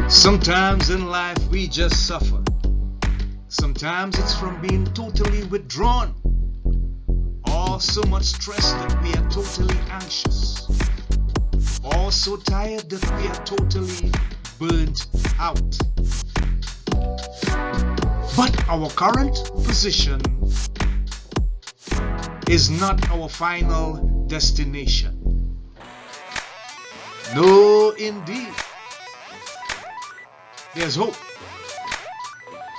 Sometimes in life we just suffer. Sometimes it's from being totally withdrawn, or so much stress that we are totally anxious, or so tired that we are totally burnt out. But our current position is not our final destination. No, indeed. There's hope.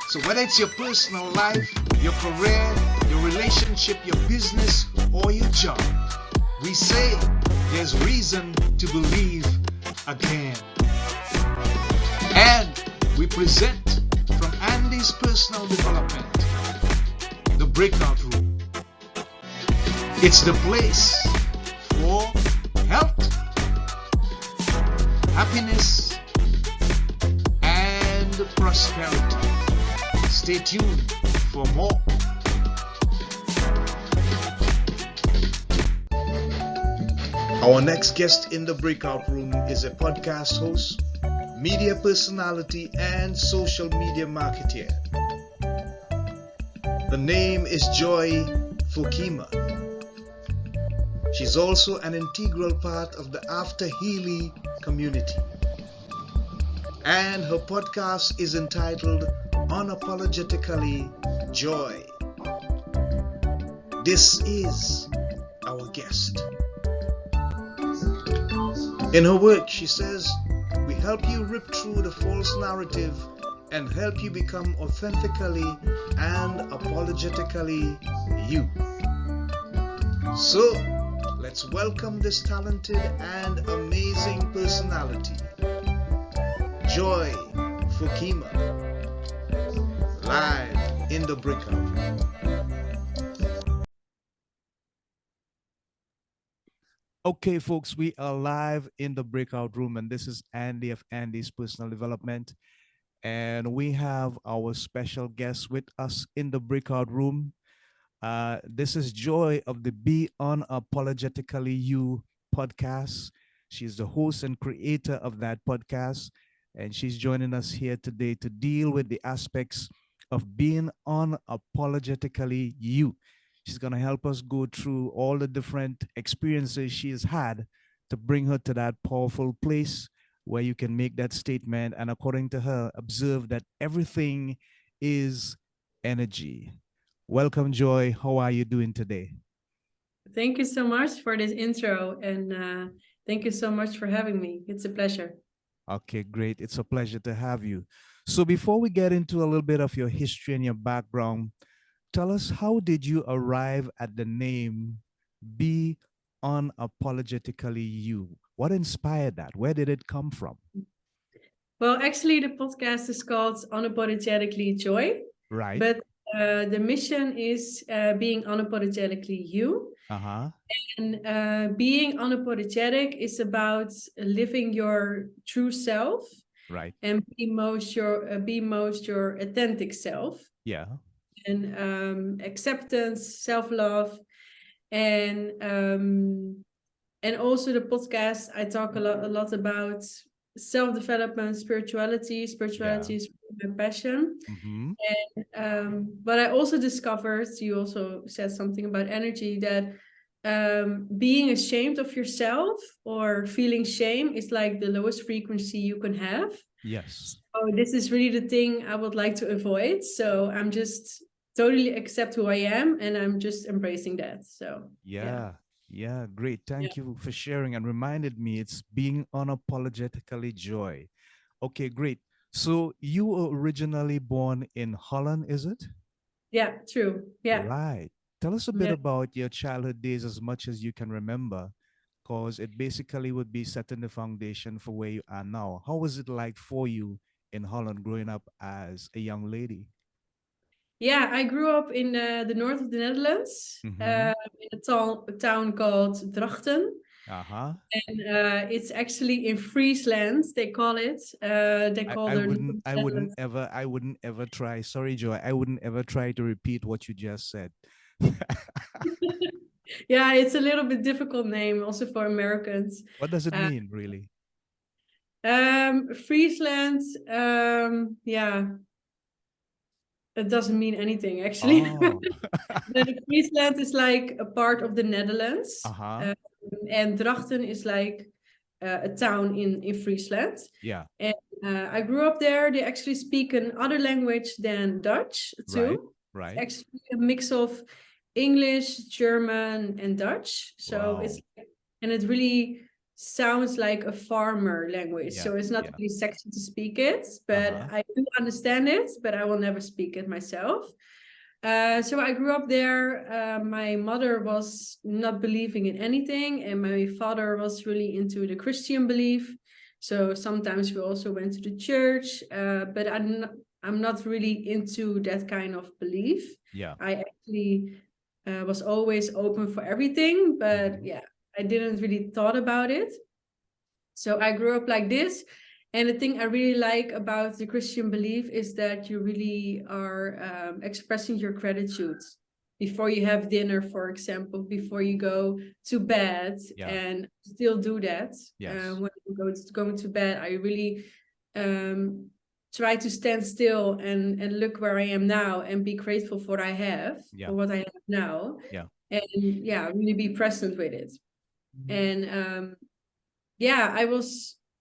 So whether it's your personal life, your career, your relationship, your business, or your job, we say there's reason to believe again. And we present from Andy's personal development, the breakout room. It's the place for health, happiness, and prosperity. Stay tuned for more. Our next guest in the breakout room is a podcast host, media personality, and social media marketer. The name is Joy FOKKEMA. She's also an integral part of the After Healy community. And her podcast is entitled Unapologetically Joy. This is our guest. In her work, she says, we help you rip through the false narrative and help you become authentically and apologetically you. So, let's welcome this talented and amazing personality, Joy FOKKEMA, live in the breakout room. Okay, folks, we are live in the breakout room, and this is Andy of Andy's Personal Development. And we have our special guest with us in the breakout room. This is Joy of the Be Unapologetically You podcast. She's the host and creator of that podcast, and she's joining us here today to deal with the aspects of being unapologetically you. She's going to help us go through all the different experiences she has had to bring her to that powerful place where you can make that statement and, according to her, observe that everything is energy. Welcome, Joy. How are you doing today? Thank you so much for this intro, and thank you so much for having me. It's a pleasure. Okay, great. It's a pleasure to have you. So before we get into a little bit of your history and your background, tell us, how did you arrive at the name Be Unapologetically You? What inspired that? Where did it come from? Well, actually, the podcast is called Unapologetically Joy. Right. But the mission is being unapologetically you. Uh-huh. And being unapologetic is about living your true self. Right. And be most your authentic self. Yeah. And acceptance, self-love, and also the podcast, I talk a lot about self-development, spirituality. Spirituality is my passion. Mm-hmm. And but I also discovered, you also said something about energy, that being ashamed of yourself or feeling shame is like the lowest frequency you can have. Yes. So this is really the thing I would like to avoid. So I'm just totally accept who I am, and I'm just embracing that. So yeah, great. Thank you for sharing and reminded me it's being unapologetically joy. Okay, great. So you were originally born in Holland, is it? Yeah, true. Yeah. Right. Tell us a bit about your childhood days as much as you can remember, because it basically would be setting the foundation for where you are now. How was it like for you in Holland growing up as a young lady? Yeah, I grew up in the north of the Netherlands, in a town called Drachten. Uh-huh. And it's actually in Friesland, they call it. I wouldn't ever try. Sorry, Joy. I wouldn't ever try to repeat what you just said. Yeah, it's a little bit difficult name also for Americans. What does it mean, really? Friesland, yeah, it doesn't mean anything actually. Oh. The Friesland is like a part of the Netherlands, Uh-huh. and Drachten is like a town in Friesland. Yeah. And I grew up there. They actually speak another language than Dutch Right. too. It's Right. actually a mix of English, German, and Dutch. So Wow. and it really sounds like a farmer language. Yeah. So it's not Yeah. really sexy to speak it, but Uh-huh. I do understand it, but I will never speak it myself. So I grew up there. My mother was not believing in anything, and my father was really into the Christian belief. So sometimes we also went to the church, but I'm not really into that kind of belief. Yeah. I actually was always open for everything, but Mm-hmm. yeah, I didn't really thought about it. So I grew up like this. And the thing I really like about the Christian belief is that you really are expressing your gratitude before you have dinner, for example, before you go to bed, Yeah. and still do that. Yes. When you going to bed, I really um, try to stand still and look where I am now and be grateful for what I have, Yeah. for what I have now, Yeah. and yeah, really be present with it. And yeah,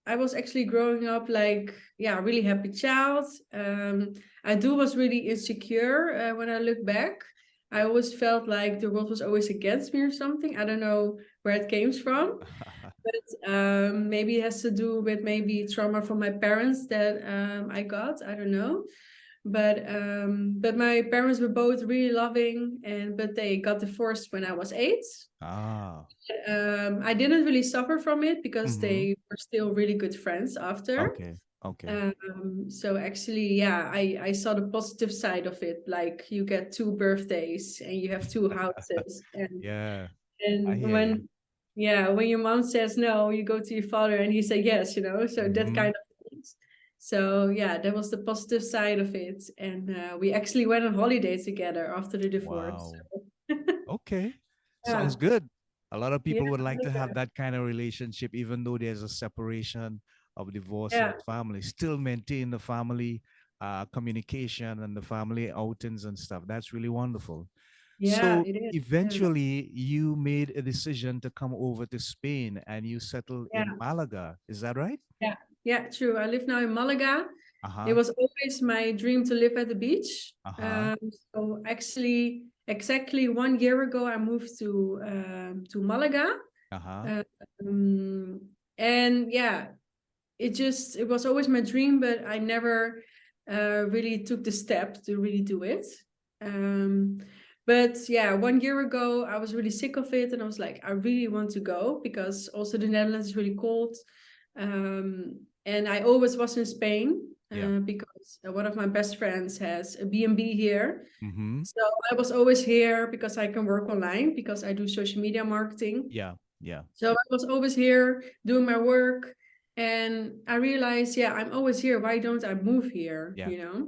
I was actually growing up like, yeah, a really happy child. I do was really insecure when I look back. I always felt like the world was always against me or something. I don't know where it came from, but maybe it has to do with maybe trauma from my parents that I got. I don't know. But my parents were both really loving, and but they got divorced when I was 8. Ah. I didn't really suffer from it because Mm-hmm. they were still really good friends after. Okay. Okay. So actually, yeah, I saw the positive side of it. Like you get 2 birthdays and you have 2 houses, Yeah. I and hear you. when yeah, when your mom says no, you go to your father and he said yes, so that Mm-hmm. kind of things. So yeah, that was the positive side of it, and we actually went on holiday together after the divorce. Wow. So, Okay. yeah, Sounds good. A lot of yeah, people would like to have that kind of relationship, even though there's a separation of divorce in yeah. the family, still maintain the family communication and the family outings and stuff. That's really wonderful. Yeah, So it is. Yeah. eventually you made a decision to come over to Spain and you settled in Yeah. Malaga. Is that right? Yeah. Yeah, true. I live now in Malaga. It Uh-huh. was always my dream to live at the beach. Uh-huh. So actually, exactly 1 year ago, I moved to Malaga. Uh-huh. Um, and yeah, it was always my dream, but I never really took the step to really do it. Um, but yeah, 1 year ago, I was really sick of it, and I was like, I really want to go because also the Netherlands is really cold. And I always was in Spain Yeah. because one of my best friends has a B&B here. Mm-hmm. So I was always here because I can work online because I do social media marketing. Yeah. Yeah. So I was always here doing my work. And I realized, yeah, I'm always here. Why don't I move here? Yeah.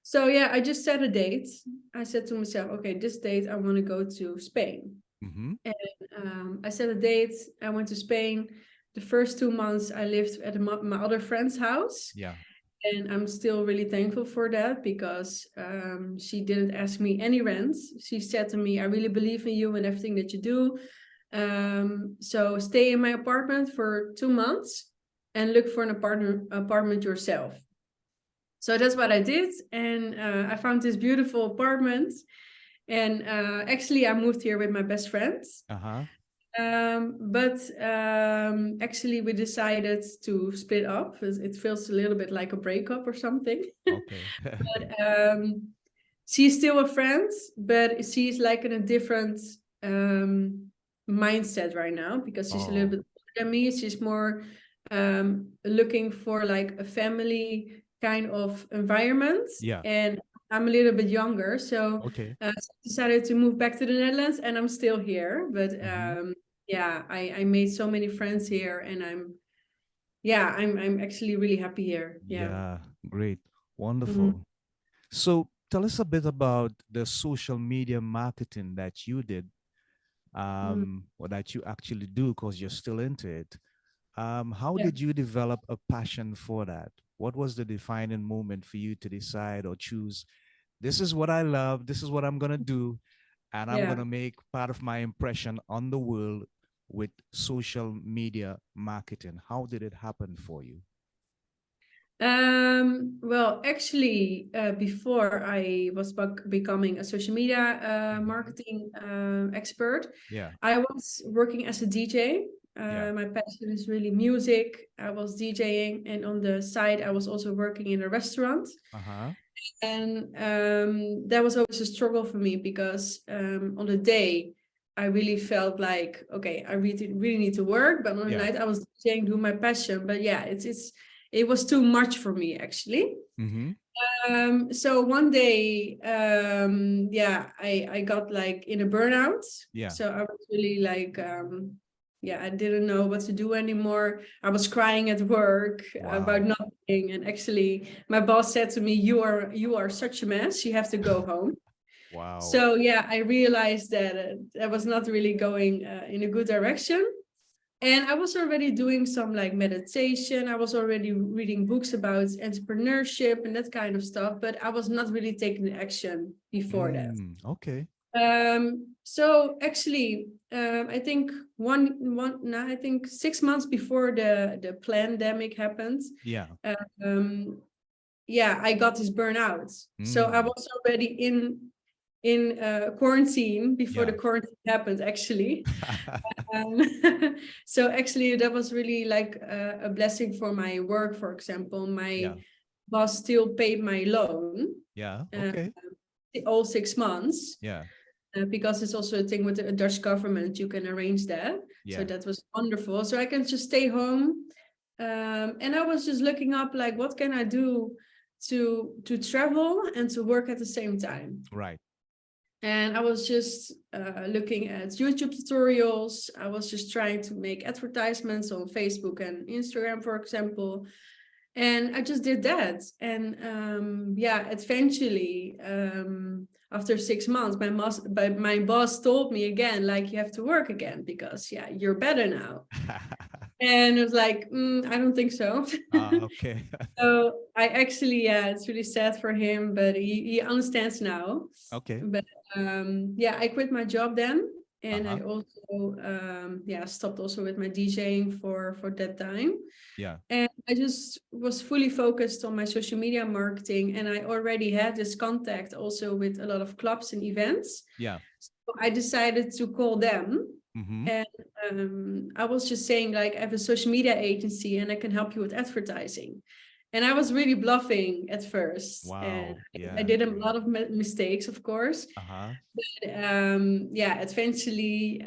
So yeah, I just set a date. I said to myself, okay, this date I want to go to Spain. Mm-hmm. And I set a date. I went to Spain. The first 2 months I lived at my other friend's house. Yeah. And I'm still really thankful for that because she didn't ask me any rent. She said to me, I really believe in you and everything that you do. So stay in my apartment for 2 months and look for an apartment yourself. So that's what I did. And I found this beautiful apartment. And actually, I moved here with my best friend. Uh-huh. But actually, we decided to split up. It feels a little bit like a breakup or something. Okay. But she's still a friend, but she's like in a different mindset right now because she's a little Oh, bit older than me. She's more looking for like a family kind of environment, yeah. and I'm a little bit younger, so Okay. I decided to move back to the Netherlands, and I'm still here. But Mm-hmm. yeah, I made so many friends here, and I'm actually really happy here. Yeah. Yeah. Great. Mhm. Wonderful. So tell us a bit about the social media marketing that you did, Mhm. or that you actually do because you're still into it. How Yeah. did you develop a passion for that? What was the defining moment for you to decide or choose, this is what I love, this is what I'm going to do, and I'm going Yeah. to make part of my impression on the world with social media marketing? How did it happen for you? Well, actually, before I was becoming a social media Hmm. marketing expert, Yeah. I was working as a DJ. Yeah. My passion is really music. I was DJing, and on the side, I was also working in a restaurant. Uh-huh. And that was always a struggle for me because on the day, I really felt like, okay, I really need to work, but on the Yeah. night, I was DJing, doing my passion. But yeah, it was too much for me actually. Mm-hmm. So one day, yeah, I got like in a burnout. Yeah. So I was really like, yeah, I didn't know what to do anymore. I was crying at work about Wow. nothing, and actually, my boss said to me, you are such a mess. You have to go home." Wow. So yeah, I realized that that was not really going in a good direction. And I was already doing some like meditation. I was already reading books about entrepreneurship and that kind of stuff, but I was not really taking the action before that. Okay. So actually, I think I think 6 months before the pandemic happened, Yeah. um, yeah, I got this burnout. So I Mm. was already in quarantine before the Yeah. quarantine happened, actually. Um, so actually, that was really like a blessing for my work. For example, my Yeah. boss still paid my loan Yeah. uh, Okay. all 6 months Yeah. because it's also a thing with the Dutch government. You can arrange that, so Yeah. that was wonderful. So I can just stay home, and I was just looking up like what can I do to travel and to work at the same time. Right. And I was just looking at YouTube tutorials. I was just trying to make advertisements on Facebook and Instagram, for example. And I just did that. And yeah, eventually, after 6 months, my boss told me again, like, you have to work again because, yeah, you're better now. And it was like, I don't think so. Okay. So I actually, yeah, it's really sad for him, but he understands now. Okay. But yeah, I quit my job then, and I Uh-huh. also yeah, stopped also with my DJing for that time. Yeah. And I just was fully focused on my social media marketing, and I already had this contact also with a lot of clubs and events. Yeah. So I decided to call them, Mm-hmm. and I was just saying like, I have a social media agency and I can help you with advertising. And I was really bluffing at first, and Wow. I Yeah. did a Yeah. lot of mistakes, of course. Uh-huh. But yeah, eventually,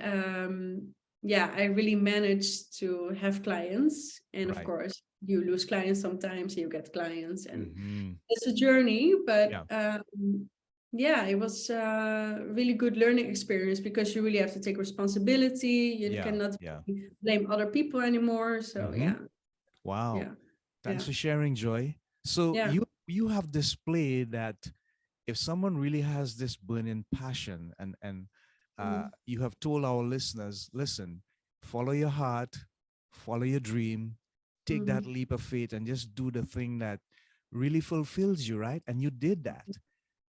yeah, I really managed to have clients. And of Right. course, you lose clients sometimes, you get clients, and Mm-hmm. it's a journey. But Yeah. yeah, it was a really good learning experience because you really have to take responsibility. You Yeah. cannot Yeah. blame other people anymore. So Mm-hmm. yeah, Wow. yeah, Thanks yeah, for sharing, Joy. So yeah. you have displayed that if someone really has this burning passion, and Mhm, you have told our listeners, listen, follow your heart, follow your dream, take that mhm, leap of faith, and just do the thing that really fulfills you, right? And you did that,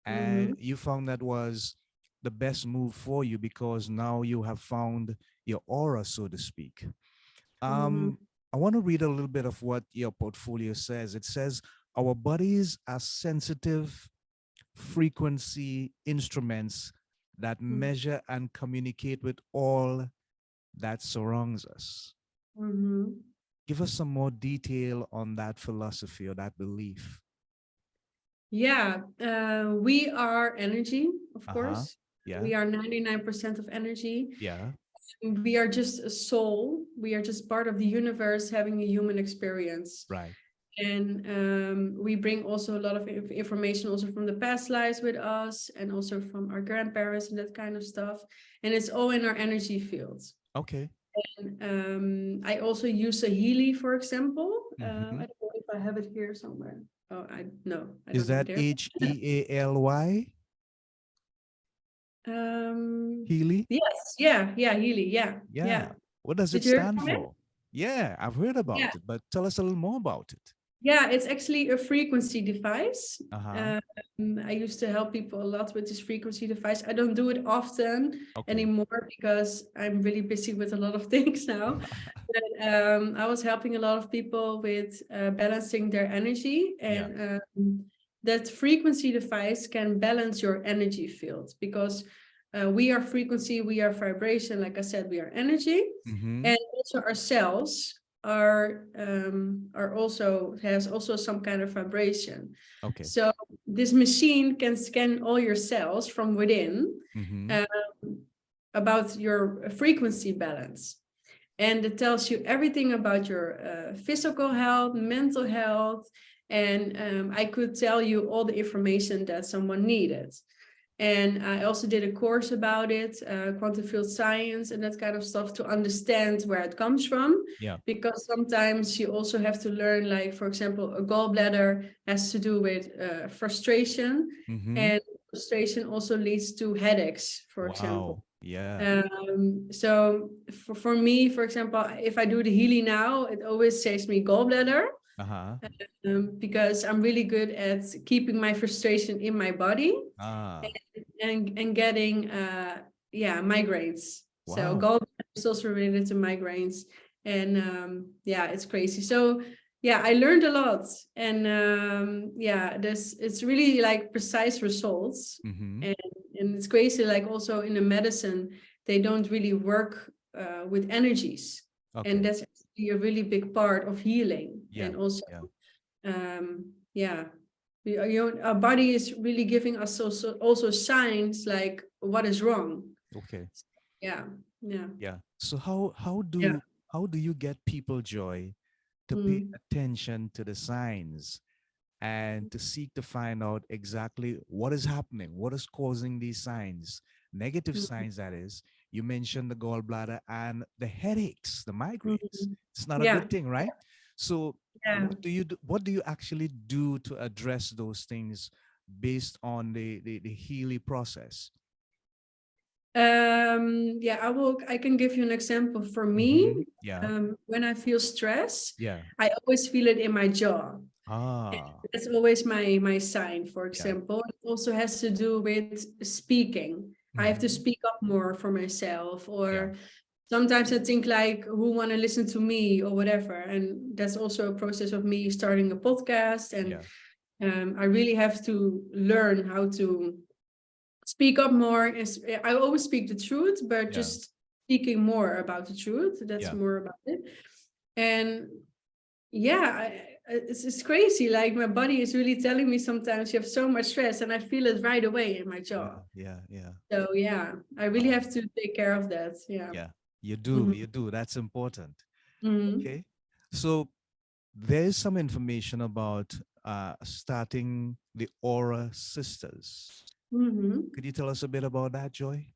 and mhm, you found that was the best move for you because now you have found your aura, so to speak. mhm, um, I want to read a little bit of what your portfolio says. It says, our bodies are sensitive frequency instruments that measure and communicate with all that surrounds us. mhm. Give us some more detail on that philosophy or that belief. Yeah, we are energy, of Uh huh. course. Yeah. We are 99% of energy. Yeah. We are just a soul. We are just part of the universe having a human experience. Right. And we bring also a lot of information also from the past lives with us and also from our grandparents and that kind of stuff. And it's all in our energy fields. Okay. And I also use a Healy, for example. Mm-hmm. I don't know if I have it here somewhere. Oh, I no, I Is don't have it that there. Healy? Um, Healy? yes, yeah, Healy, yeah, Yeah. yeah. What does it Did you hear stand from it? for? Yeah, I've heard Yeah. about it, but tell us a little more about it. Yeah, it's actually a frequency device. Uh-huh. Um, I used to help people a lot with this frequency device. I don't do it often Okay. anymore because I'm really busy with a lot of things now. But I was helping a lot of people with balancing their energy, Yeah. and that frequency device can balance your energy field because we are frequency, we are vibration. Like I said, we are energy, Mm-hmm. and also our cells are also has also some kind of vibration. Okay. So this machine can scan all your cells from within Mm-hmm. um, about your frequency balance, and it tells you everything about your physical health, mental health, and I could tell you all the information that someone needed. And I also did a course about it, quantum field science and that kind of stuff, to understand where it comes from. Yeah. Because sometimes you also have to learn, like, for example, a gallbladder has to do with frustration, Mm-hmm. and frustration also leads to headaches, for example. Wow. Yeah. So for me, for example, if I do the healing now, it always says me gallbladder, Uh-huh. because I'm really good at keeping my frustration in my body, Ah. and getting yeah, migraines. So Wow. gallbladder is also related to migraines, and yeah, it's crazy. So yeah, I learned a lot, and yeah, this it's really like precise results, Mm-hmm. and it's crazy. Like also in the medicine, they don't really work with energies, and Okay. that's actually a really big part of healing, Yeah. and also Yeah. yeah, our body is really giving us also signs like what is wrong. Okay. Yeah, yeah, Yeah. So how yeah. do you get people, Joy, to pay Mm, attention to the signs and to seek to find out exactly what is happening, what is causing these signs, negative mm, signs, that is. You mentioned the gallbladder and the headaches, the migraines. mm. It's not a Yeah, good thing, right? So yeah. what do you actually do to address those things based on the healing process? Yeah, I can give you an example. For me, Mm-hmm. Yeah. when I feel stress, Yeah. I always feel it in my jaw. Ah. That's always my sign, for Yeah. example. It also has to do with speaking. I have to Mm-hmm. speak up more for myself, Yeah. or sometimes I think like, who want to listen to me or whatever. And that's also a process of me starting a podcast. And Yeah. I really have to learn how to speak up more. I always speak the truth, but Yeah. just speaking more about the truth. That's Yeah. more about it. And yeah, it's crazy. Like my body is really telling me sometimes you have so much stress, and I feel it right away in my Yeah. jaw. Yeah. Yeah. So yeah, I really Wow. have to take care of that. Yeah. Yeah. You do. Mhm. You do. That's important. Mhm. Okay. So there's some information about starting the Aura Sisters. Mhm. Could you tell us a bit about that, Joy?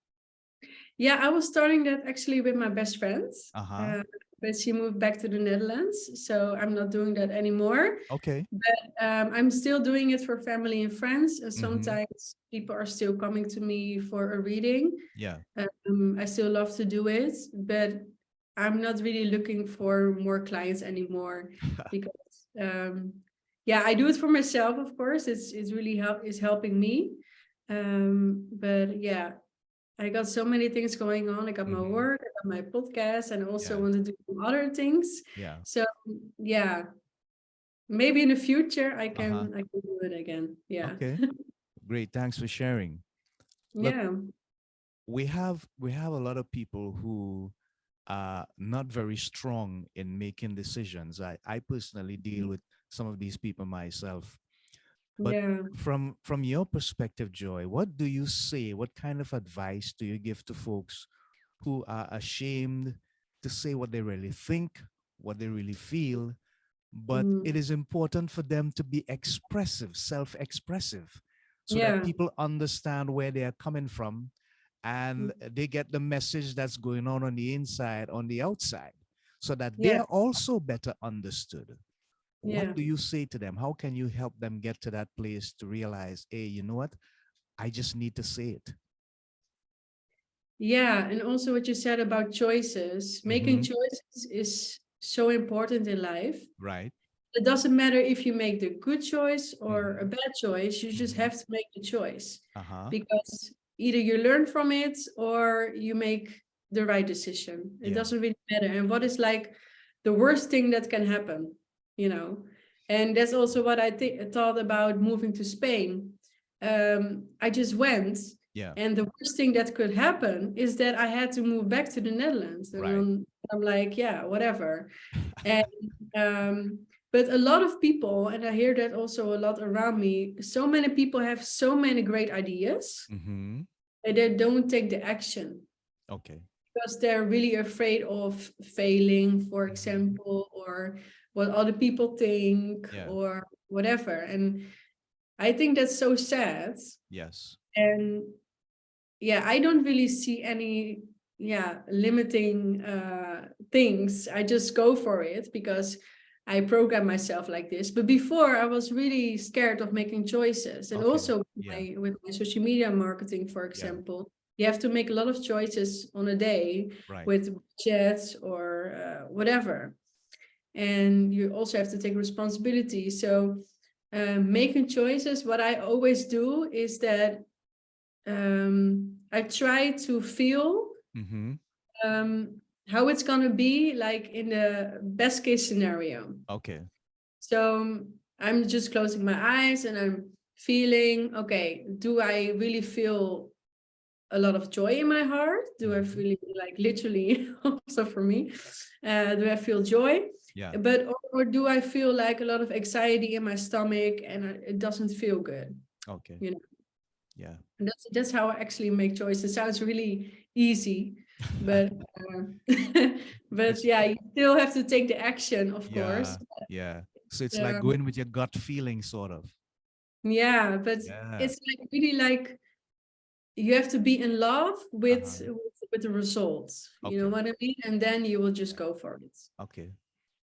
Yeah, I was starting that actually with my best friend, Uh huh. uh, but she moved back to the Netherlands, so I'm not doing that anymore. Okay. But I'm still doing it for family and friends, and Mm-hmm. sometimes people are still coming to me for a reading. Yeah. I still love to do it, but I'm not really looking for more clients anymore because yeah, I do it for myself, of course. It's really helping me. But yeah, I got so many things going on. I got my Mm-hmm. work, I got my podcast, and I also Yeah. want to do some other things. Yeah. So yeah, maybe in the future Uh huh. I can do it again. Yeah. Okay. Great. Thanks for sharing. Look, Yeah. we have a lot of people who are not very strong in making decisions. I personally deal with some of these people myself. But Yeah. from your perspective, Joy, what do you say? What kind of advice do you give to folks who are ashamed to say what they really think, what they really feel, but Mhm. it is important for them to be expressive, self-expressive, so that Yeah. people understand where they are coming from and they get the message that's going on the inside, on the outside, so that they Yeah. are also better understood. What Yeah. do you say to them? How can you help them get to that place to realize, hey, you know what? I just need to say it. Yeah, and also what you said about choices. Making Mm-hmm. choices is so important in life. Right. It doesn't matter if you make the good choice or a Mm-hmm. bad choice, you just Mm-hmm. have to make the choice, Uh-huh. because either you learn from it or you make the right decision. It Yeah. doesn't really matter. And what is like the worst thing that can happen, you know? And that's also what I thought about moving to Spain. I just went, Yeah. and the worst thing that could happen is that I had to move back to the Netherlands. And Right. then I'm like, yeah, whatever. And um, but a lot of people, and I hear that also a lot around me, so many people have so many great ideas, Mm-hmm. and they don't take the action Okay. because they're really afraid of failing, for Mm-hmm. example, or what other people think, Yeah. or whatever. And I think that's so sad. Yes. And yeah, I don't really see any limiting things. I just go for it because I program myself like this. But before, I was really scared of making choices. And Okay. also Yeah. with my social media marketing, for Yeah. example, you have to make a lot of choices on a day Right. with chats or whatever. And you also have to take responsibility. So making choices, what I always do is that I try to feel Mm-hmm. how it's gonna be like in the best case scenario. Okay. So I'm just closing my eyes and I'm feeling, okay, do I really feel a lot of joy in my heart? Do I Mm-hmm. feel like literally also for me? Do I feel joy? Yeah. But or do I feel like a lot of anxiety in my stomach and it doesn't feel good? Okay. You know. Yeah. And that's how I actually make choices. It sounds really easy, but but It's yeah, you still have to take the action, of course. yeah. Yeah. So it's like Um, going with your gut feeling, sort of. yeah, but Yeah. it's like really like you have to be in love Uh-huh. with the results. You know Okay. what I mean? And then you will just Yeah. go for it. Okay.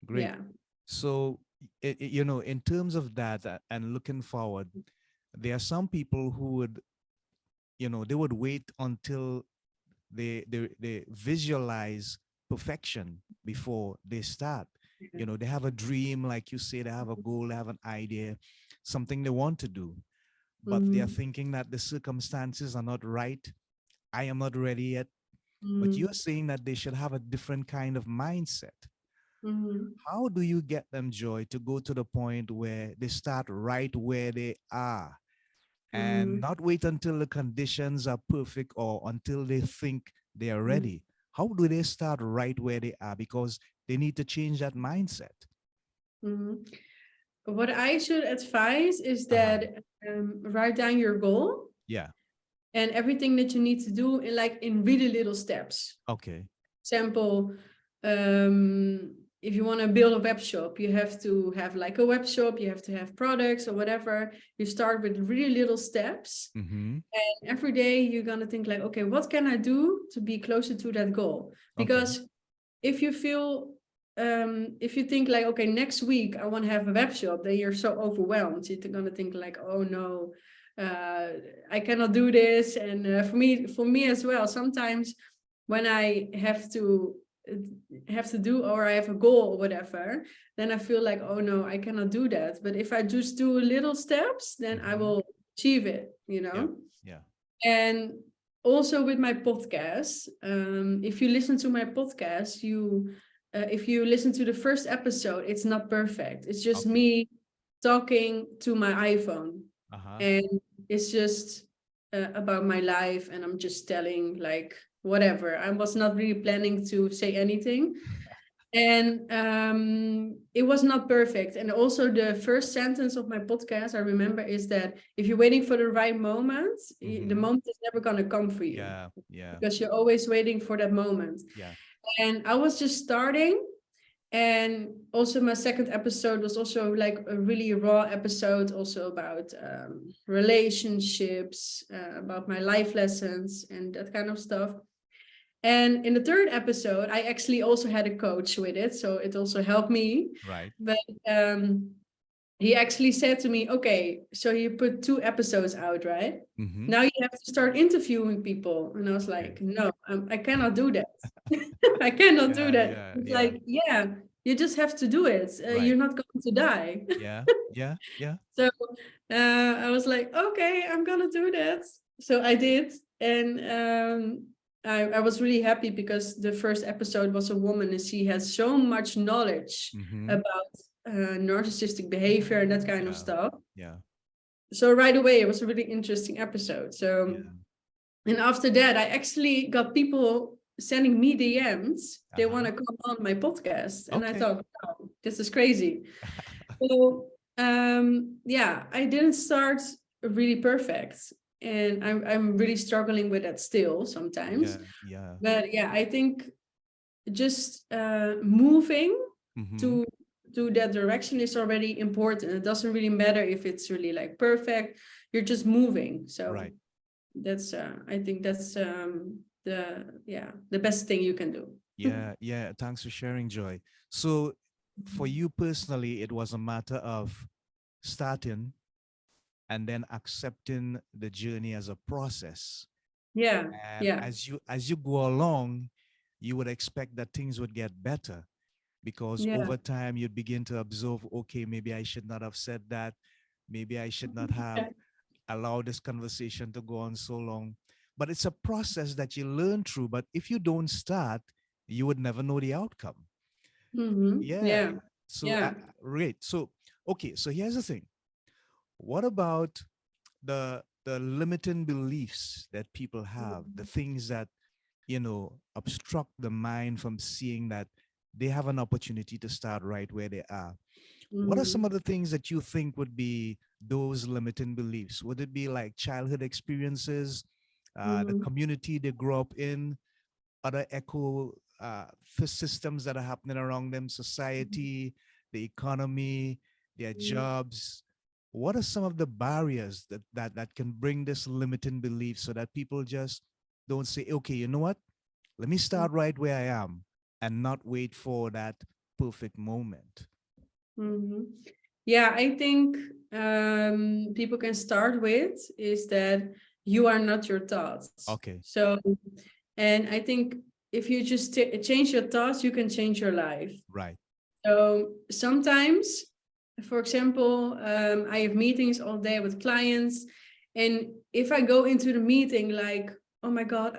Great. Yeah. So, in terms of that, and looking forward, there are some people who would, they would wait until they visualize perfection before they start. They have a dream, like you say, they have a goal, they have an idea, something they want to do, but they are Mm-hmm. thinking that the circumstances are not right. I am not ready yet. But you're Mm-hmm. saying that they should have a different kind of mindset. Mm-hmm. How do you get them, Joy, to go to the point where they start right where they are and Mm-hmm. not wait until the conditions are perfect or until they think they are ready? How do they start right where they are? Because they need to change that mindset. Mm-hmm. What I should advise is Uh-huh. that write down your goal Yeah. and everything that you need to do in like in really little steps. Okay. Example, um, if you want to build a web shop, you have to have like a web shop, you have to have products or whatever. You start with really little steps. Mm-hmm. And every day you're going to think like, okay, what can I do to be closer to that goal? Okay. Because if you feel if you think like, okay, next week I want to have a web shop, then you're so overwhelmed. You're going to think like, oh no, uh, I cannot do this. And for me as well, sometimes when I have to do, or I have a goal or whatever, then I feel like, oh no, I cannot do that. But if I just do little steps, then I Mm-hmm. will achieve it, Yeah. Yeah. And also with my podcast, if you listen to my podcast, if you listen to the first episode, it's not perfect. It's just Okay. me talking to my iPhone, Uh-huh. and it's just about my life, and I'm just telling like whatever. I was not really planning to say anything, and it was not perfect. And also the first sentence of my podcast I remember is that if you're waiting for the right moment, the Mm-hmm. moment is never going to come for you, Yeah. Yeah. because you're always waiting for that moment. Yeah. And I was just starting, and also my second episode was also like a really raw episode, also about relationships, about my life lessons and that kind of stuff. And in the third episode, I actually also had a coach with it, so it also helped me. Right. But he actually said to me, okay, so you put 2 episodes out, right? Mm-hmm. Now you have to start interviewing people. And I was Okay. like, no, I cannot do that. I cannot do Yeah. that. Yeah. It's Yeah. like, yeah. You just have to do it. You're Right. not going to die. Yeah. Yeah. Yeah. So I was like, okay, I'm gonna do that. So I did, and I was really happy because the first episode was a woman, and she had so much knowledge Mm-hmm. about narcissistic behavior and that kind of Yeah. stuff. Yeah. So right away, it was a really interesting episode. So, Yeah. and after that, I actually got people sending me DMs. They want Uh-huh. to come on my podcast, and I Okay. thought, wow, this is crazy. So yeah, I didn't start really perfect, and I'm really struggling with that still sometimes. Yeah. Yeah. But yeah, I think just moving Mm-hmm. to that direction is already important. It doesn't really matter if it's really like perfect. You're just moving. So Right. that's I think that's the best thing you can do. Yeah. Yeah. Thanks for sharing, Joy. So, for you personally, it was a matter of starting and then accepting the journey as a process. Yeah, And yeah, as you go along, you would expect that things would get better, because yeah, over time you'd begin to observe, okay, maybe I should not have said that, maybe I should not have yeah. allowed this conversation to go on so long. But it's a process that you learn through. But if you don't start, you would never know the outcome. Yeah. Yeah, So, yeah. great. So, okay. So here's the thing. What about the limiting beliefs that people have, the things that obstruct the mind from seeing that they have an opportunity to start right where they are? What are some of Mm-hmm. the things that you think would be those limiting beliefs? Would it be like childhood experiences, the Mm-hmm. community they grew up in, other echo systems that are happening around them, society, the economy, their jobs? What are some of the barriers that can bring this limiting belief so that people just don't say, okay, you know what? Let me start right where I am and not wait for that perfect moment. Mm-hmm. Yeah, I think people can start with is that you are not your thoughts. Okay. So, and I think if you just change your thoughts, you can change your life. Right. So sometimes, for example, I have meetings all day with clients, and if I go into the meeting like, oh my God,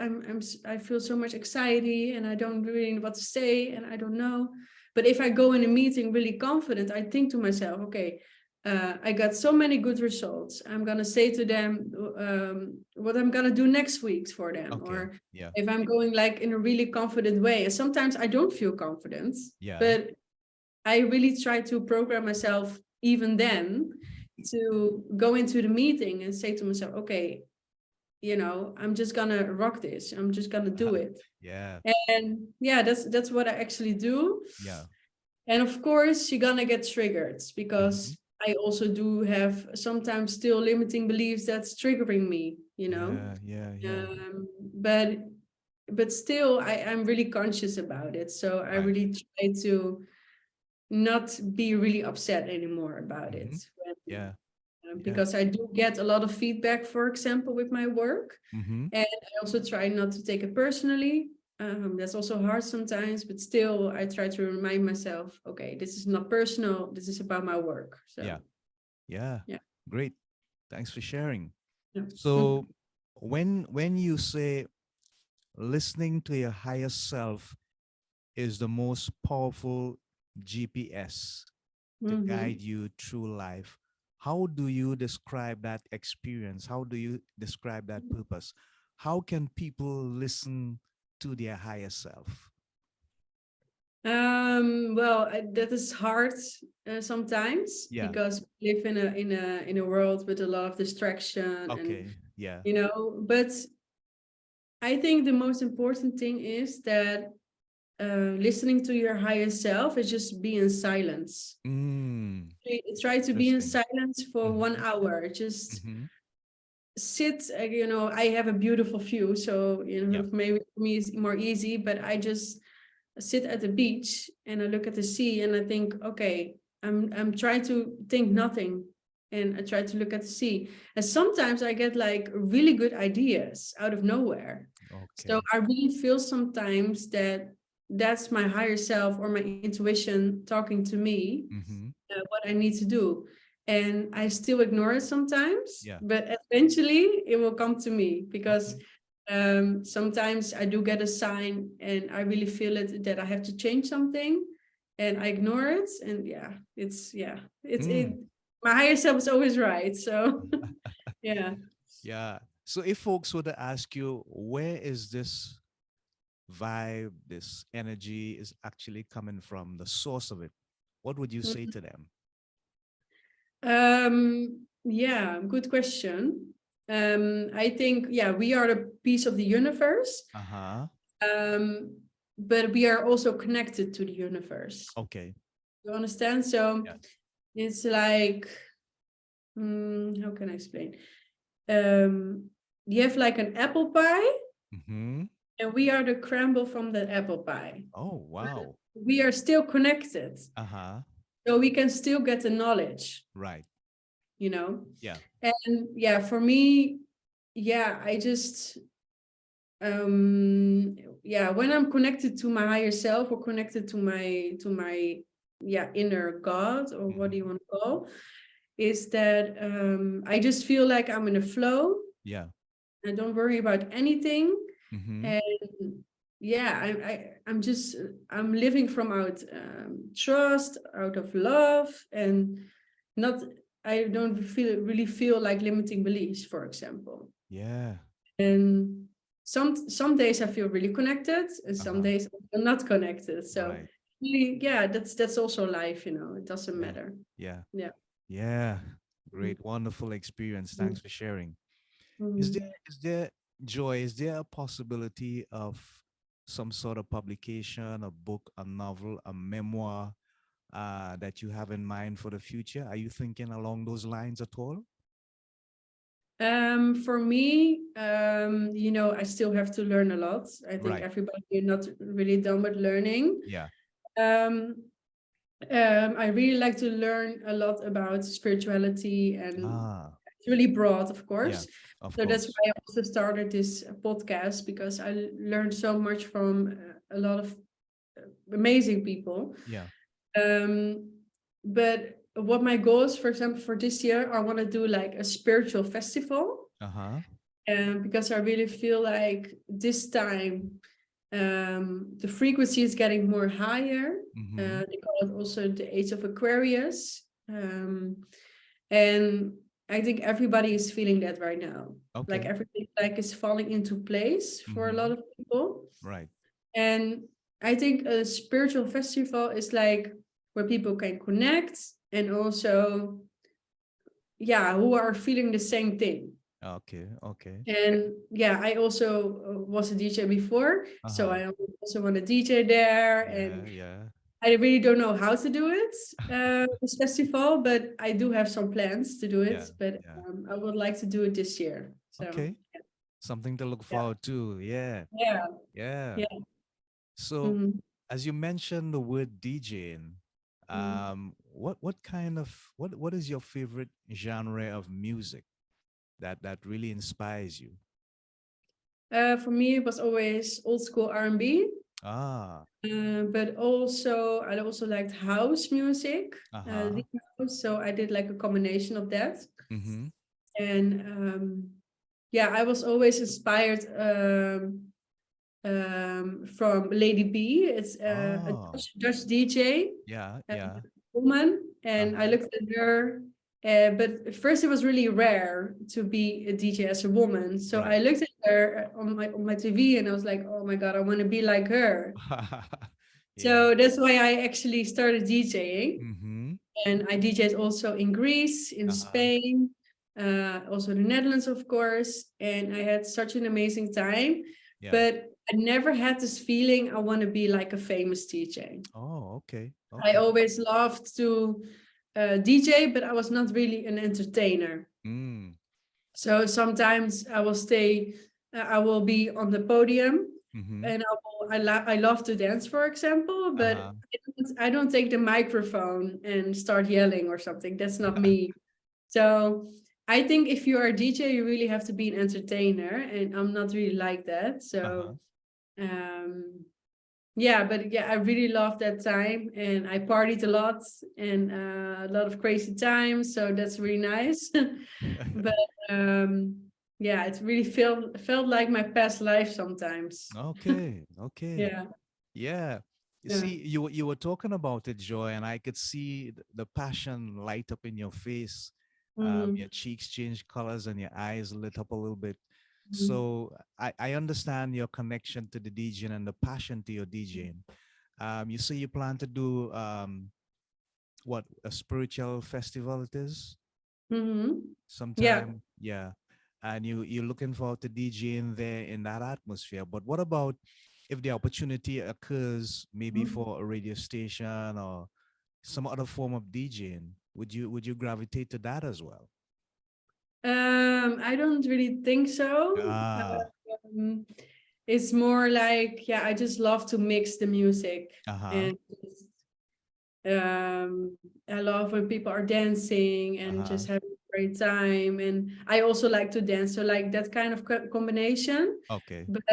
I feel so much anxiety, and I don't really know what to say, and I don't know. But if I go in a meeting really confident, I think to myself, okay, I got so many good results. I'm gonna say to them what I'm gonna do next week for them, Okay. or Yeah. if I'm going like in a really confident way. And sometimes I don't feel confident, Yeah. but I really try to program myself even then to go into the meeting and say to myself, okay, I'm just gonna rock this. I'm just gonna do it. Yeah. And yeah, that's what I actually do. Yeah. And of course, you're gonna get triggered Hmm. because I also do have sometimes still limiting beliefs that's triggering me, Yeah. Yeah. Yeah. but still I'm really conscious about it. So I Right. really try to not be really upset anymore about it. Hmm. Yeah. Yeah. Because I do get a lot of feedback, for example, with my work. Hmm. And I also try not to take it personally. That's also hard sometimes, but still I try to remind myself, okay, this is not personal. This is about my work. So Yeah. Yeah. yeah. Great. Thanks for sharing. Yeah. So, when you say listening to your higher self is the most powerful GPS to guide Mm-hmm. you through life, how do you describe that experience? How do you describe that purpose? How can people listen to their higher self? Well, that is hard sometimes Yeah. because we live in a world with a lot of distraction and Okay. Yeah. but I think the most important thing is that listening to your higher self is just be in silence. Mm, Try to be in interesting. silence for Mm-hmm. 1 hour. Just Mm-hmm. sit. I have a beautiful view, so Yep. maybe for me it's more easy. But I just sit at the beach and I look at the sea and I think, okay, I'm trying to think nothing, and I try to look at the sea. And sometimes I get like really good ideas out of nowhere. So Okay. I really feel sometimes that that's my higher self or my intuition talking to me, Mm-hmm. what I need to do. And I still ignore it sometimes, Yeah. but eventually it will come to me, because Okay. sometimes I do get a sign and I really feel it that I have to change something, and I ignore it. And Mm. my higher self is always right. So yeah. Yeah. So if folks were to ask you, where is this vibe, this energy is actually coming from, the source of it, what would you say to them? Yeah, good question. I think, yeah, we are a piece of the universe, Uh-huh. um, but we are also connected to the universe. Okay. You understand? So Yeah. it's like, how can I explain? Um, you have like an apple pie, Mm-hmm. and we are the crumble from the apple pie. Oh, wow. We are still connected, Uh-huh. so we can still get the knowledge, Right. you know? Yeah. And yeah, for me, yeah, I just, yeah, when I'm connected to my higher self, or connected to my yeah, inner God, or what do you Mm-hmm. want to call, is that I just feel like I'm in a flow. Yeah. I don't worry about anything. Mm-hmm. And yeah, I'm living from out trust, out of love, and not, I don't really feel like limiting beliefs, for example. Yeah. And some days I feel really connected, and some Uh-huh. days I'm not connected. So Right. really, yeah, that's also life, it doesn't Yeah. matter. Yeah. Yeah. Yeah. Mhm. Great. Wonderful experience. Thanks for sharing. Is there Mhm. is there Joy, is there a possibility of some sort of publication, a book, a novel, a memoir that you have in mind for the future? Are you thinking along those lines at all? For me, I still have to learn a lot. I think Right. everybody is not really done with learning. Yeah. Um, I really like to learn a lot about spirituality, and Ah, it's really broad, of yeah, course. of So that's course. why I also started this podcast, because I learned so much from a lot of amazing people. Yeah. Um, but what my goal is, for example, for this year, I want to do like a spiritual festival, Uh-huh. because I really feel like this time the frequency is getting more higher. Mm-hmm. They call it also the age of Aquarius. And I think everybody is feeling that right now. Like Okay. everything like is falling into place for a Mm-hmm. lot of people. Right. And I think a spiritual festival is like where people can connect, and also, yeah, who are feeling the same thing. Okay. Okay. And yeah, I also was a DJ before, so Uh-huh. I also want to DJ there. Yeah, And yeah. I really don't know how to do it, this festival, but I do have some plans to do it. Yeah. But Yeah. I would like to do it this year. So Okay. Something to look yeah, forward to. Yeah. yeah, Yeah. yeah. So, Mhm. as you mentioned the word DJing, Mhm. what kind of what is your favorite genre of music that really inspires you? For me, it was always old school R&B. Ah, But also, I also liked house music, uh-huh. deep house. So I did like a combination of that. Mm-hmm. And yeah, I was always inspired from Lady B. It's a Oh, Dutch DJ, yeah, a yeah. woman, and I Uh-huh. looked at her. But at first, it was really rare to be a DJ as a woman. So I Right. looked at her on my TV, and I was like, "Oh my God, I want to be like her." Yeah. So that's why I actually started DJing. Mm-hmm. And I DJed also in Greece, in Uh-huh. Spain, also the Netherlands, of course. And I had such an amazing time. Yeah. But I never had this feeling I want to be like a famous DJ. Oh, okay. I Okay. always loved to DJ, but I was not really an entertainer. Mm. So sometimes I will be on the podium, Mm-hmm. and I love to dance, for example, but Uh-huh. I don't take the microphone and start yelling or something. That's not me. So I think if you are a DJ, you really have to be an entertainer, and I'm not really like that. Uh-huh. So um, yeah, but yeah, I really loved that time, and I partied a lot, and a lot of crazy times. So that's really nice. But yeah, it really felt like my past life sometimes. Okay, okay. Yeah, Yeah. You yeah. see, you were talking about it, Joy, and I could see the passion light up in your face. Your Mm-hmm. cheeks change colors and your eyes lit up a little bit. Mm-hmm. So I understand your connection to the DJing and the passion to your DJing. You say you plan to do what a spiritual festival it is Mm-hmm. Yeah. sometime, yeah. And you're looking forward to DJing there in that atmosphere. But what about if the opportunity occurs maybe for a radio station or some other form of DJing? Would you gravitate to that as well? I don't really think so. Ah, Um, it's more like, yeah, I just love to mix the music, uh-huh, and just, um, I love when people are dancing and uh-huh. just having a great time. And I also like to dance, so like that kind of combination. Okay. But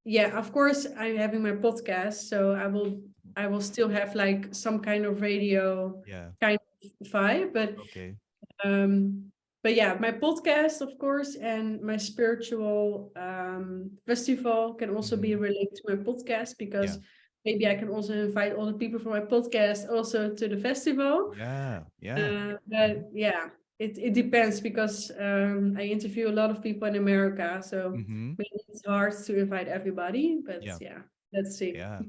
yeah, of course, I'm having my podcast, so I will still have like some kind of radio Yeah. kind of vibe, Okay. um, but yeah, my podcast, of course, and my spiritual festival can also be Mm-hmm. related to my podcast, Yeah. because maybe I can also invite all the people from my podcast also to the festival. Yeah. Yeah. Mm-hmm. But yeah, it depends, because I interview a lot of people in America, so Mm-hmm. maybe it's hard to invite everybody. But Yeah. yeah, let's see. Yeah.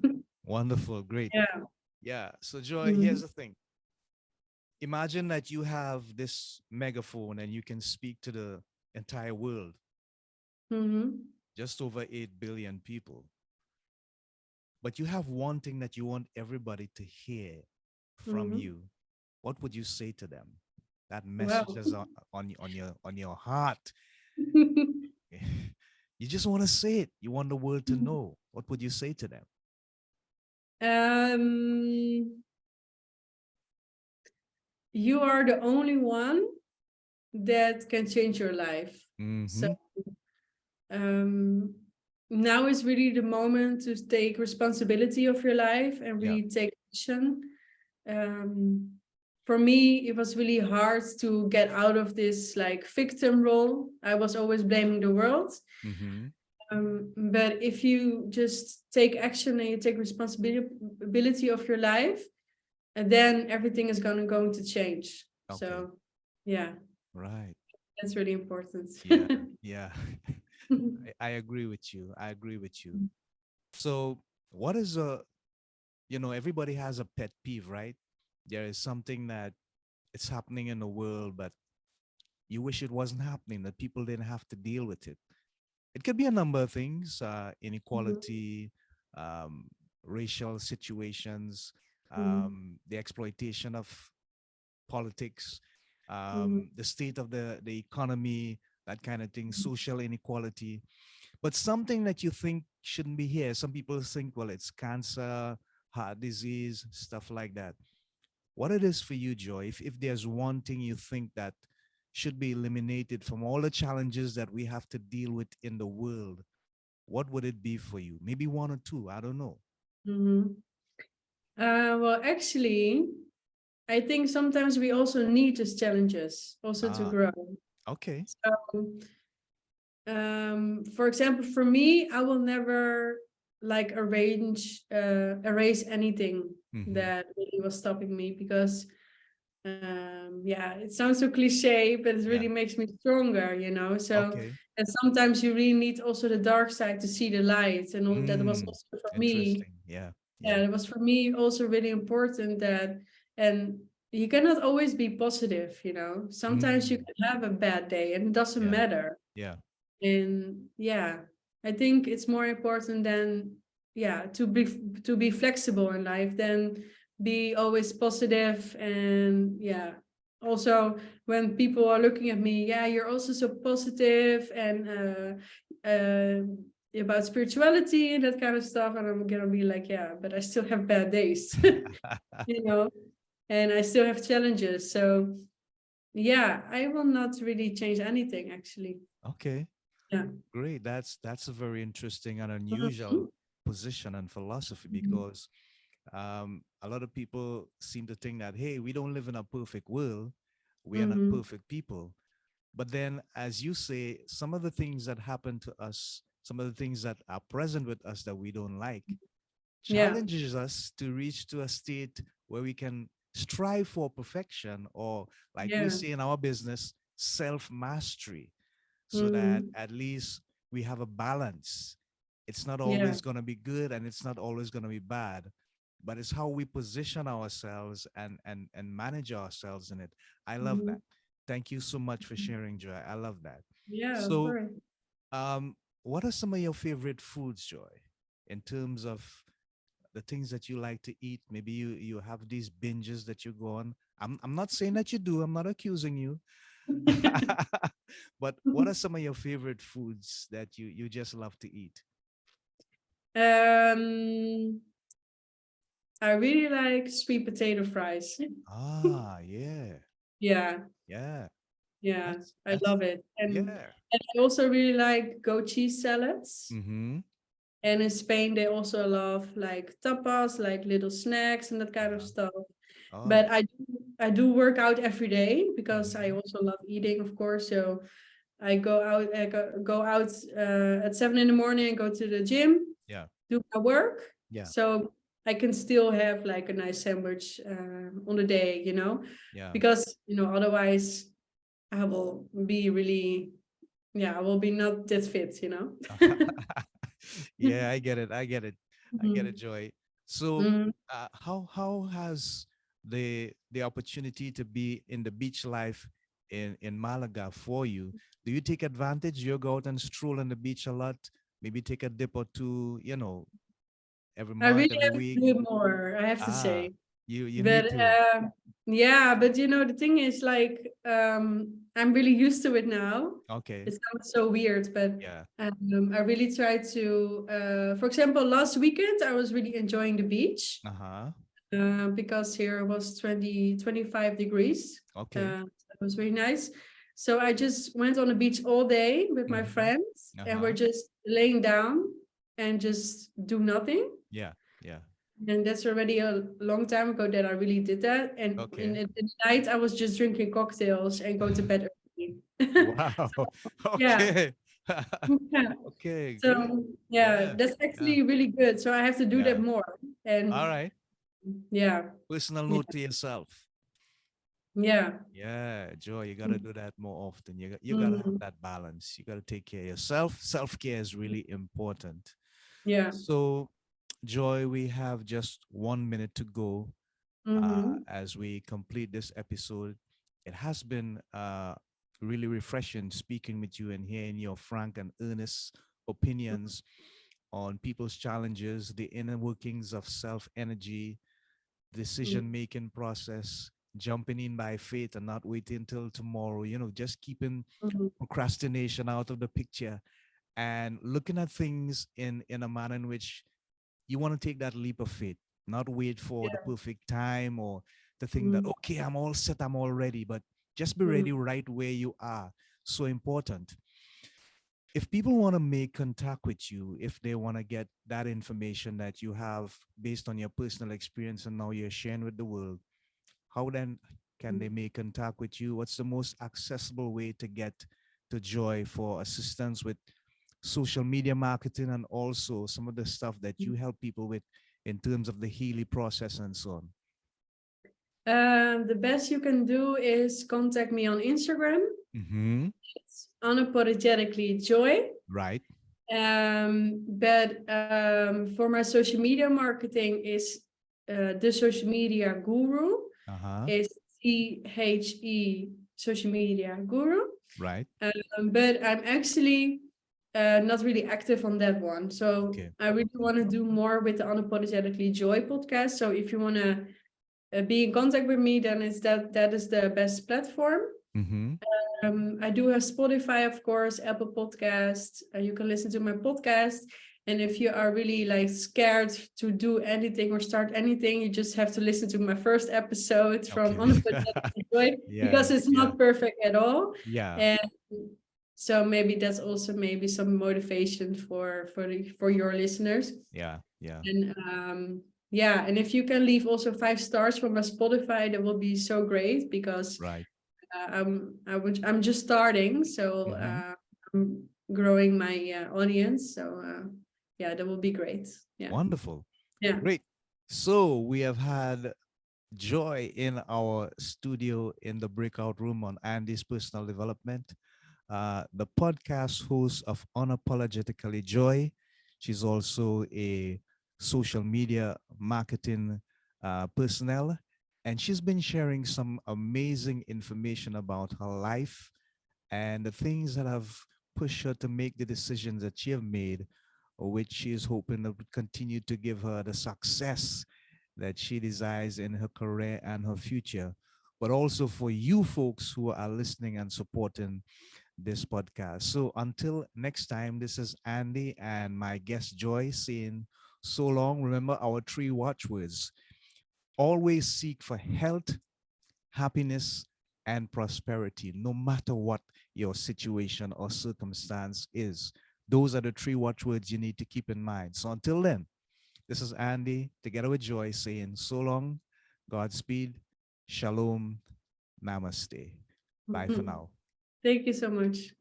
Wonderful. Great. Yeah. Yeah. So Joy, here's Hmm. the thing. Imagine that you have this megaphone and you can speak to the entire world, Hmm. just over 8 billion people. But you have one thing that you want everybody to hear from Hmm. you. What would you say to them? That message Wow. is on your heart. You just want to say it. You want the world to know. What would you say to them? Um, you are the only one that can change your life. So Mm-hmm. um, now is really the moment to take responsibility of your life and Yeah. really take action. Um, for me, it was really hard to get out of this like victim role. I was always blaming the world. Mm-hmm. But if you just take action and you take responsibility of your life, and then everything is going to change. Okay. So yeah, Right. that's really important. Yeah. Yeah. I agree with you. I agree with you. So what is everybody has a pet peeve, right? There is something that it's happening in the world, but you wish it wasn't happening, that people didn't have to deal with it. It could be a number of things, Mhm, inequality, um, racial situations, mhm, the exploitation of politics, mhm, the state of the economy, that kind of thing, social inequality. But something that you think shouldn't be here. Some people think, well, it's cancer, heart disease, stuff like that. What it is for you, Joy, if there's one thing you think that should be eliminated from all the challenges that we have to deal with in the world, what would it be for you? Maybe one or two. I don't know. mhm. Well, actually, I think sometimes we also need these challenges also to Ah, grow. okay. So, for example, for me, I will never like erase anything Mm-hmm. that really was stopping me, because yeah, it sounds so cliche, but it Yeah. really makes me stronger. So, Okay. and sometimes you really need also the dark side to see the light, and all that was Mm, also for me. interesting. Yeah. Yeah, Yeah. it was for me also really important that, and you cannot always be positive. Sometimes you Mm, can have a bad day and it doesn't yeah. matter. Yeah. And yeah, I think it's more important than, yeah, to be flexible in life, than be always positive. And yeah, also when people are looking at me, yeah, you're also so positive, and about spirituality and that kind of stuff, and I'm gonna be like, yeah, but I still have bad days. you know and I still have challenges. So yeah, I will not really change anything, actually. Okay. Yeah. Great. That's a very interesting and unusual Mhm. position and philosophy, Mhm. because a lot of people seem to think that, hey, we don't live in a perfect world. We are not Mhm. perfect people. But then, as you say, some of the things that happen to us, some of the things that are present with us that we don't like, Yeah. challenges us to reach to a state where we can strive for perfection, or like we Yeah. say in our business, self mastery, so that Mhm. at least we have a balance. It's not Yeah. always going to be good and it's not always going to be bad, but it's how we position ourselves and manage ourselves in it. I love that. Mhm. Thank you so much for sharing, Joy. I love that. Yeah, of So, course. what are some of your favorite foods, Joy, in terms of the things that you like to eat? Maybe you have these binges that you go on. I'm not saying that you do. I'm not accusing you. But what are some of your favorite foods that you just love to eat? Um, I really like sweet potato fries. Ah, yeah, Yeah, yeah. yeah, I That's love it. yeah. And I also really like goat cheese salads. Mm-hmm. And in Spain, they also love like tapas, like little snacks and that kind of Uh-huh. stuff. Oh. But I do work out every day because I Mm-hmm. also love eating, of course. So I go out at 7 in the morning and go to the gym, Yeah. do my work. Yeah. So I can still have like a nice sandwich on the day, Yeah. because otherwise I will be really, yeah, I will be not that fit. Yeah, I get it. I get it. I get it, Mhm. Joy. So, Mhm. how has the opportunity to be in the beach life in Malaga for you? Do you take advantage? You go out and stroll on the beach a lot. Maybe take a dip or two. Every I month, really every have to week. do it more, I have to Ah, say. you But need to. yeah, but the thing is like I'm really used to it now. Okay. It sounds so weird, but Yeah. I really try to for example, last weekend I was really enjoying the beach Uh-huh. because here it was 25 degrees. Okay. It was really nice. So I just went on the beach all day with my Mm-hmm. friends and we're Uh-huh. just laying down and just do nothing. Yeah. Yeah. And that's already a long time ago that I really did that. And Okay. in the night, I was just drinking cocktails and go to bed early. Wow. Yeah. Okay. Yeah. Okay, good. So yeah, Yeah. that's Yeah. actually really good. So I have to do that Yeah. more. All And right. yeah, Personal yeah, note to yourself. yeah, Yeah, Joy, you got to do that more often. You got to have mm, that balance. You got to take care of yourself. Self-care is really important. yeah, So, Joy, we have just 1 minute to go mm-hmm, as we complete this episode. It has been really refreshing speaking with you and hearing your frank and earnest opinions on people's challenges, the inner workings of self energy, decision making process, jumping in by faith and not waiting until tomorrow, just keeping mm-hmm, procrastination out of the picture and looking at things in a manner in which you want to take that leap of faith, not wait for the yeah, perfect time or to think that, mm, okay, I'm all set, I'm all ready, but just be mm, ready right where you are. So important. If people want to make contact with you, if they want to get that information that you have based on your personal experience and now you're sharing with the world, how then can they make contact with you? What's the most accessible way to get to Joy for assistance with social media marketing and also some of the stuff that you mm. help people with in terms of the healing process and so on? The best you can do is contact me on Instagram. Mm-hmm. It's unapologetically joy. Right. But for my social media marketing is the social media guru Uh-huh. is THE social media guru. Right. But I'm actually not really active on that one. So Okay. I really want to do more with the Unapologetically Joy podcast. So if you want to be in contact with me, then that is the best platform. Mm-hmm. I do have Spotify, of course, Apple Podcasts. You can listen to my podcast. And if you are really like scared to do anything or start anything, you just have to listen to my first episode from Okay. Unapologetic Joy Yeah. because it's Yeah. not perfect at all. Yeah. And So maybe that's also maybe some motivation for your listeners. Yeah. Yeah. And yeah, and if you can leave also 5 stars from my Spotify, that will be so great, because Right. I'm just starting, so Mm-hmm. I'm growing my audience. So yeah, that will be great. Yeah, Wonderful. yeah. Great. So we have had Joy in our studio in the breakout room on Andy's personal development, the podcast host of Unapologetically Joy. She's also a social media marketing personnel, and she's been sharing some amazing information about her life and the things that have pushed her to make the decisions that she have made, which she is hoping that would continue to give her the success that she desires in her career and her future. But also for you folks who are listening and supporting this podcast. So until next time, this is Andy and my guest Joy saying so long. Remember our 3 watchwords: always seek for health, happiness, and prosperity, no matter what your situation or circumstance is. Those are the 3 watchwords you need to keep in mind. So until then, this is Andy, together with Joy, saying so long, Godspeed, Shalom, Namaste. Bye for now. Thank you so much.